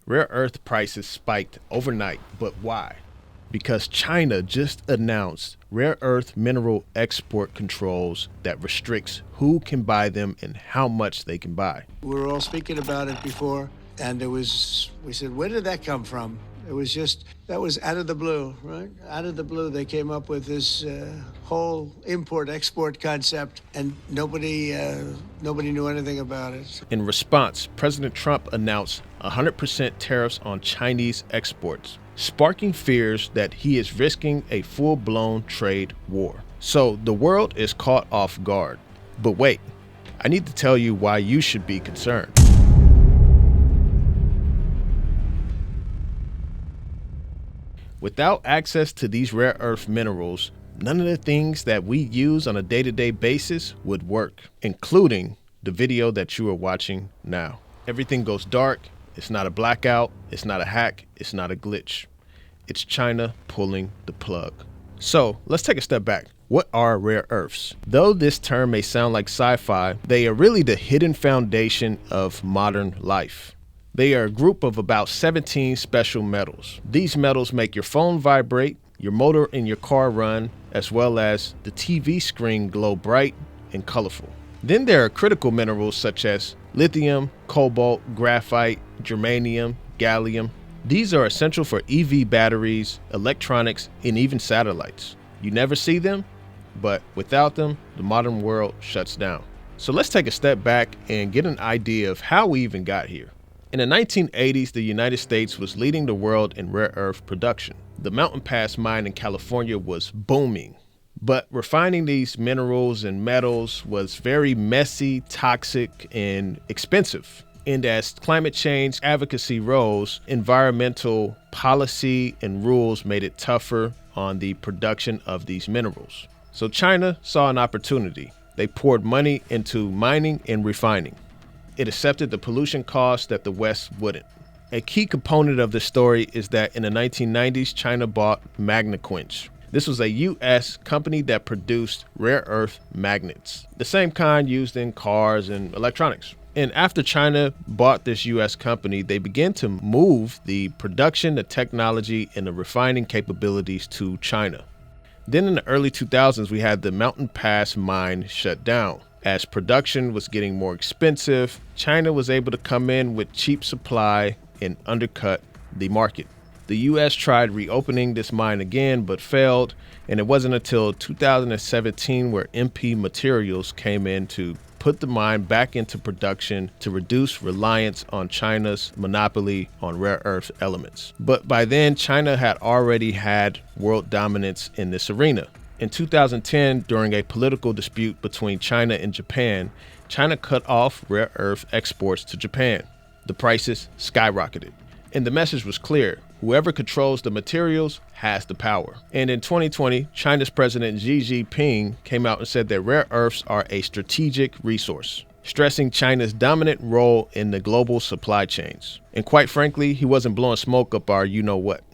Rare earth prices spiked overnight, but why? Because China just announced rare earth mineral export controls that restricts who can buy them and how much they can buy. We were all speaking about it before, and we said, where did that come from? That was out of the blue, right? Out of the blue, they came up with this whole import-export concept, and nobody knew anything about it. In response, President Trump announced 100% tariffs on Chinese exports, sparking fears that he is risking a full-blown trade war. So the world is caught off guard. But wait, I need to tell you why you should be concerned. Without access to these rare earth minerals, none of the things that we use on a day-to-day basis would work, including the video that you are watching now. Everything goes dark. It's not a blackout. It's not a hack. It's not a glitch. It's China pulling the plug. So let's take a step back. What are rare earths? Though this term may sound like sci-fi, they are really the hidden foundation of modern life. They are a group of about 17 special metals. These metals make your phone vibrate, your motor in your car run, as well as the TV screen glow bright and colorful. Then there are critical minerals such as lithium, cobalt, graphite, germanium, gallium. These are essential for EV batteries, electronics, and even satellites. You never see them, but without them, the modern world shuts down. So let's take a step back and get an idea of how we even got here. In the 1980s, the United States was leading the world in rare earth production. The Mountain Pass mine in California was booming, but refining these minerals and metals was very messy, toxic, and expensive. And as climate change advocacy rose, environmental policy and rules made it tougher on the production of these minerals. So China saw an opportunity. They poured money into mining and refining. It accepted the pollution costs that the West wouldn't. A key component of this story is that in the 1990s, China bought MagnaQuench. This was a U.S. company that produced rare earth magnets, the same kind used in cars and electronics. And after China bought this U.S. company, they began to move the production, the technology, and the refining capabilities to China. Then in the early 2000s, we had the Mountain Pass mine shut down. As production was getting more expensive, China was able to come in with cheap supply and undercut the market. The U.S. tried reopening this mine again, but failed, and it wasn't until 2017 where MP Materials came in to put the mine back into production to reduce reliance on China's monopoly on rare earth elements. But by then, China had already had world dominance in this arena. In 2010, during a political dispute between China and Japan, China cut off rare earth exports to Japan. The prices skyrocketed. And the message was clear. Whoever controls the materials has the power. And in 2020, China's President Xi Jinping came out and said that rare earths are a strategic resource, stressing China's dominant role in the global supply chains. And quite frankly, he wasn't blowing smoke up our you-know-what.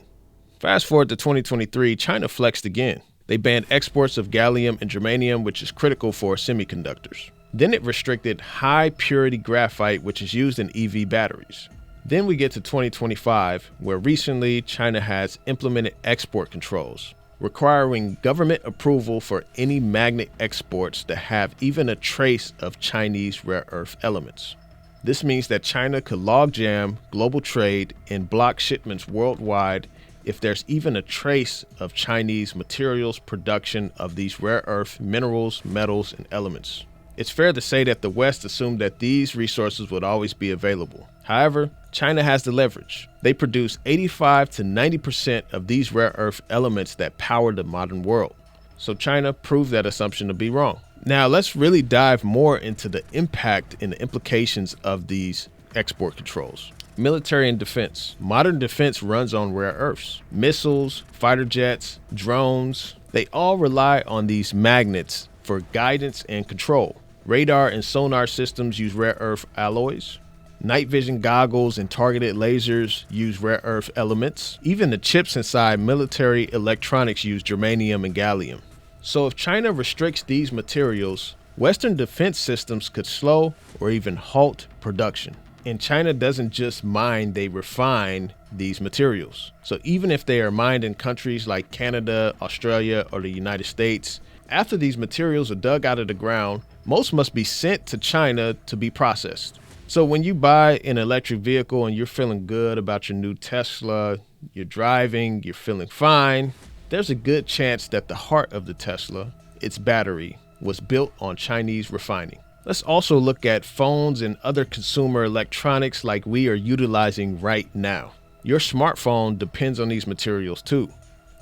Fast forward to 2023, China flexed again. They banned exports of gallium and germanium, which is critical for semiconductors. Then it restricted high-purity graphite, which is used in EV batteries. Then we get to 2025, where recently China has implemented export controls, requiring government approval for any magnet exports that have even a trace of Chinese rare earth elements. This means that China could logjam global trade and block shipments worldwide if there's even a trace of Chinese materials production of these rare earth minerals, metals, and elements. It's fair to say that the West assumed that these resources would always be available. However, China has the leverage. They produce 85 to 90% of these rare earth elements that power the modern world. So China proved that assumption to be wrong. Now let's really dive more into the impact and the implications of these export controls. Military and defense. Modern defense runs on rare earths. Missiles, fighter jets, drones, they all rely on these magnets for guidance and control. Radar and sonar systems use rare earth alloys. Night vision goggles and targeted lasers use rare earth elements. Even the chips inside military electronics use germanium and gallium. So if China restricts these materials, Western defense systems could slow or even halt production. And China doesn't just mine, they refine these materials. So even if they are mined in countries like Canada, Australia, or the United States, after these materials are dug out of the ground, most must be sent to China to be processed. So when you buy an electric vehicle and you're feeling good about your new Tesla, you're driving, you're feeling fine, there's a good chance that the heart of the Tesla, its battery, was built on Chinese refining. Let's also look at phones and other consumer electronics like we are utilizing right now. Your smartphone depends on these materials too.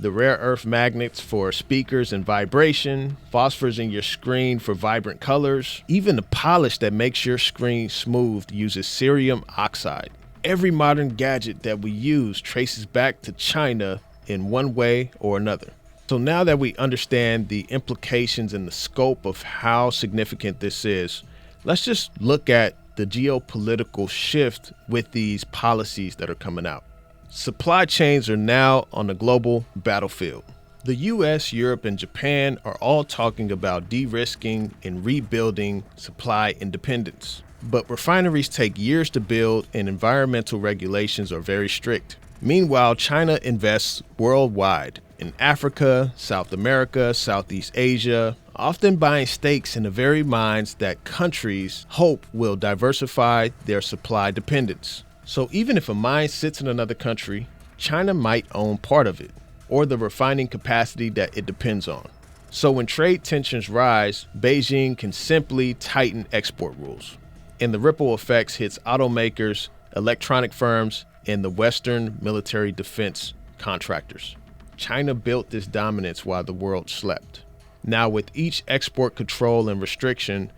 The rare earth magnets for speakers and vibration, phosphors in your screen for vibrant colors, even the polish that makes your screen smooth uses cerium oxide. Every modern gadget that we use traces back to China in one way or another. So now that we understand the implications and the scope of how significant this is, let's just look at the geopolitical shift with these policies that are coming out. Supply chains are now on the global battlefield. The US, Europe, and Japan are all talking about de-risking and rebuilding supply independence. But refineries take years to build and environmental regulations are very strict. Meanwhile, China invests worldwide in Africa, South America, Southeast Asia, often buying stakes in the very mines that countries hope will diversify their supply dependence. So even if a mine sits in another country, China might own part of it, or the refining capacity that it depends on. So when trade tensions rise, Beijing can simply tighten export rules. And the ripple effects hits automakers, electronic firms, and the Western military defense contractors. China built this dominance while the world slept. Now with each export control and restriction,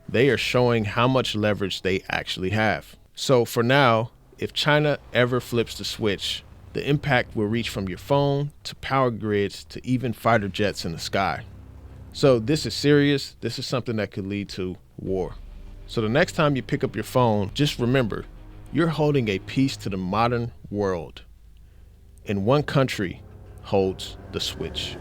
they are showing how much leverage they actually have. So for now, if China ever flips the switch, the impact will reach from your phone to power grids to even fighter jets in the sky. So this is serious. This is something that could lead to war. So the next time you pick up your phone, just remember, you're holding a piece to the modern world, and one country holds the switch.